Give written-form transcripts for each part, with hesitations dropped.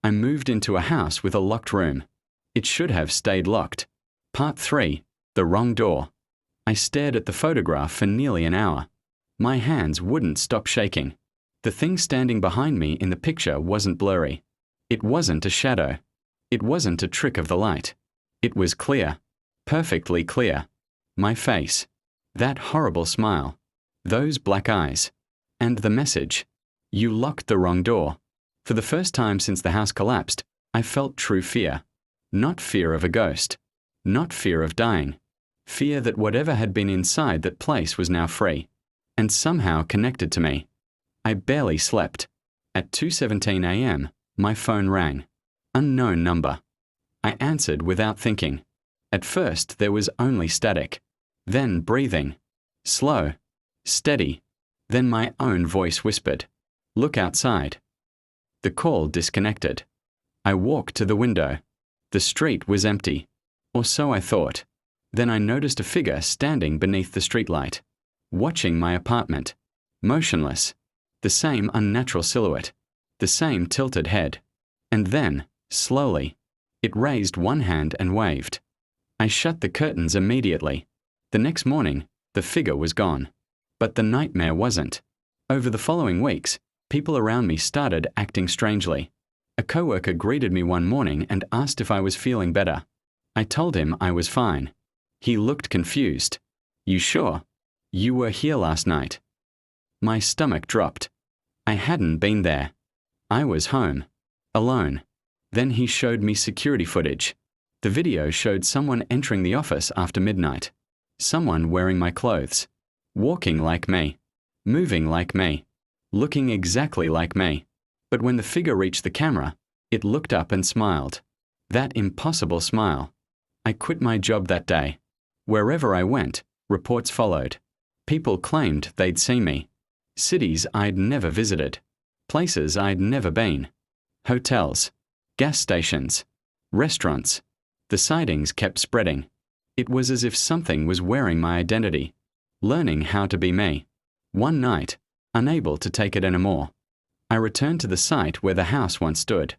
I moved into a house with a locked room. It should have stayed locked. Part 3. The wrong door. I stared at the photograph for nearly an hour. My hands wouldn't stop shaking. The thing standing behind me in the picture wasn't blurry. It wasn't a shadow. It wasn't a trick of the light. It was clear. Perfectly clear. My face. That horrible smile. Those black eyes. And the message. You locked the wrong door. For the first time since the house collapsed, I felt true fear. Not fear of a ghost. Not fear of dying. Fear that whatever had been inside that place was now free. And somehow connected to me. I barely slept. At 2:17 a.m., my phone rang. Unknown number. I answered without thinking. At first there was only static. Then breathing. Slow. Steady. Then my own voice whispered, "Look outside." The call disconnected. I walked to the window. The street was empty. Or so I thought. Then I noticed a figure standing beneath the streetlight, watching my apartment. Motionless. The same unnatural silhouette. The same tilted head. And then, slowly, it raised one hand and waved. I shut the curtains immediately. The next morning, the figure was gone. But the nightmare wasn't. Over the following weeks, people around me started acting strangely. A coworker greeted me one morning and asked if I was feeling better. I told him I was fine. He looked confused. "You sure? You were here last night." My stomach dropped. I hadn't been there. I was home. Alone. Then he showed me security footage. The video showed someone entering the office after midnight. Someone wearing my clothes. Walking like me. Moving like me. Looking exactly like me. But when the figure reached the camera, it looked up and smiled. That impossible smile. I quit my job that day. Wherever I went, reports followed. People claimed they'd seen me. Cities I'd never visited. Places I'd never been. Hotels. Gas stations. Restaurants. The sightings kept spreading. It was as if something was wearing my identity. Learning how to be me. One night, unable to take it anymore, I returned to the site where the house once stood.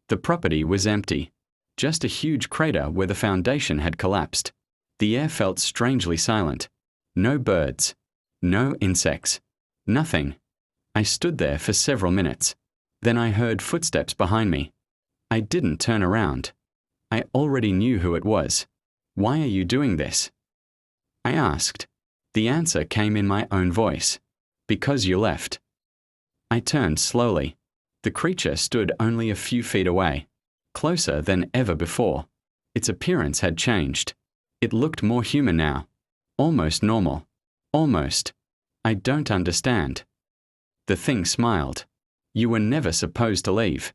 The property was empty. Just a huge crater where the foundation had collapsed. The air felt strangely silent. No birds. No insects. Nothing. I stood there for several minutes. Then I heard footsteps behind me. I didn't turn around. I already knew who it was. "Why are you doing this?" I asked. The answer came in my own voice. "Because you left." I turned slowly. The creature stood only a few feet away. Closer than ever before. Its appearance had changed. It looked more human now. Almost normal. Almost. I don't understand. The thing smiled. "You were never supposed to leave."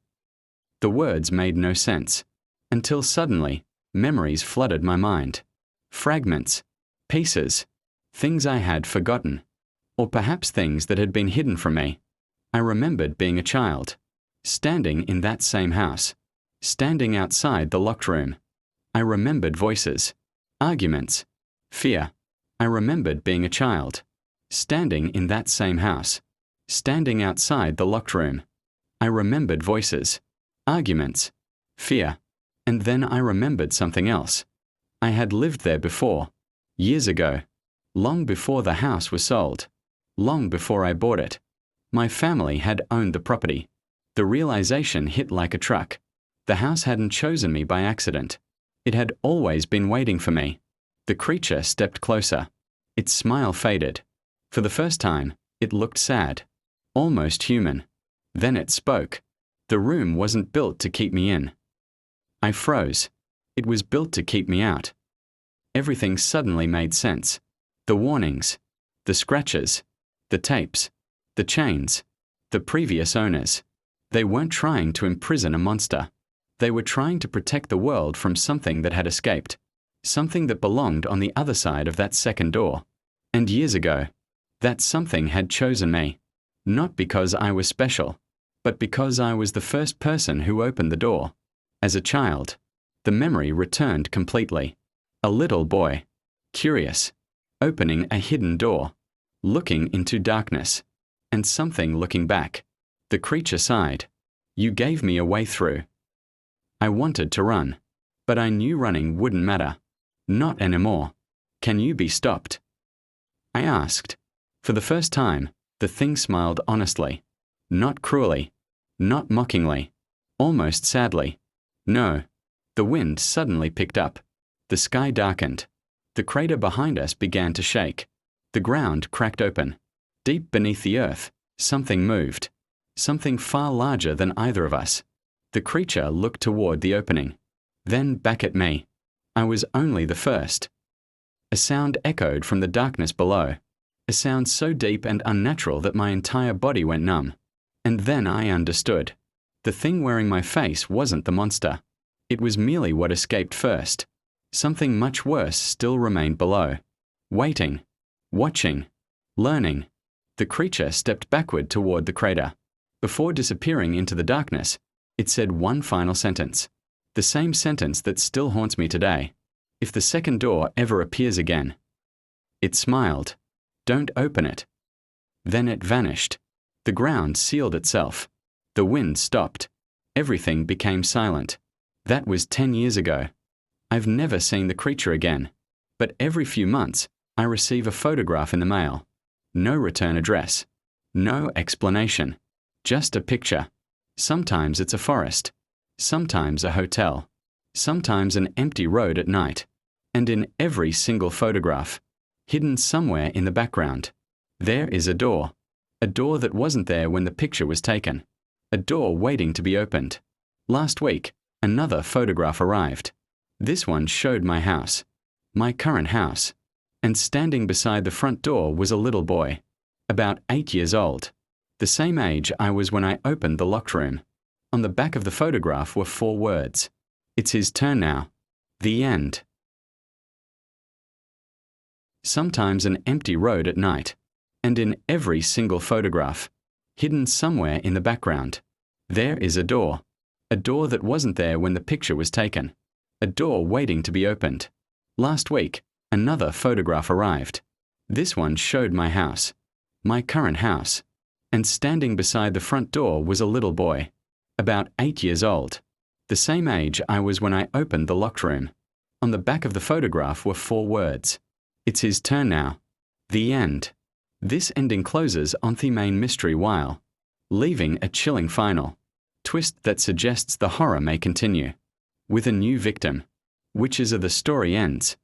The words made no sense. Until suddenly, memories flooded my mind. Fragments. Pieces. Things I had forgotten. Or perhaps things that had been hidden from me. I remembered being a child. Standing in that same house. Standing outside the locked room. I remembered voices. Arguments. Fear. I remembered being a child. Standing in that same house. Standing outside the locked room. I remembered voices. Arguments. Fear. And then I remembered something else. I had lived there before. Years ago. Long before the house was sold. Long before I bought it. My family had owned the property. The realization hit like a truck. The house hadn't chosen me by accident. It had always been waiting for me. The creature stepped closer. Its smile faded. For the first time, it looked sad. Almost human. Then it spoke. The room wasn't built to keep me in. I froze. It was built to keep me out. Everything suddenly made sense. The warnings. The scratches. The tapes. The chains. The previous owners. They weren't trying to imprison a monster. They were trying to protect the world from something that had escaped. Something that belonged on the other side of that second door. And years ago, that something had chosen me. Not because I was special, but because I was the first person who opened the door. As a child, the memory returned completely. A little boy. Curious. Opening a hidden door. Looking into darkness. And something looking back. The creature sighed. "You gave me a way through. I wanted to run, but I knew running wouldn't matter. Not anymore. Can you be stopped? I asked. For the first time, the thing smiled honestly. Not cruelly. Not mockingly. Almost sadly. No. The wind suddenly picked up. The sky darkened. The crater behind us began to shake. The ground cracked open. Deep beneath the earth, something moved. Something far larger than either of us. The creature looked toward the opening. Then back at me. I was only the first. A sound echoed from the darkness below. A sound so deep and unnatural that my entire body went numb. And then I understood. The thing wearing my face wasn't the monster. It was merely what escaped first. Something much worse still remained below. Waiting. Watching. Learning. The creature stepped backward toward the crater. Before disappearing into the darkness, it said one final sentence. The same sentence that still haunts me today. If the second door ever appears again. It smiled. Don't open it. Then it vanished. The ground sealed itself. The wind stopped. Everything became silent. That was 10 years ago. I've never seen the creature again. But every few months, I receive a photograph in the mail. No return address. No explanation. Just a picture. Sometimes it's a forest. Sometimes a hotel. Sometimes an empty road at night. And in every single photograph, hidden somewhere in the background, there is a door. A door that wasn't there when the picture was taken. A door waiting to be opened. Last week, another photograph arrived. This one showed my house. My current house. And standing beside the front door was a little boy. About 8 years old. The same age I was when I opened the locked room. On the back of the photograph were 4 words. It's his turn now. The end. Sometimes an empty road at night. And in every single photograph, hidden somewhere in the background, there is a door. A door that wasn't there when the picture was taken. A door waiting to be opened. Last week, another photograph arrived. This one showed my house. My current house. And standing beside the front door was a little boy. About 8 years old. The same age I was when I opened the locked room. On the back of the photograph were 4 words. It's his turn now. The end. This ending closes on the main mystery while leaving a chilling final twist that suggests the horror may continue. With a new victim. Which is the story ends.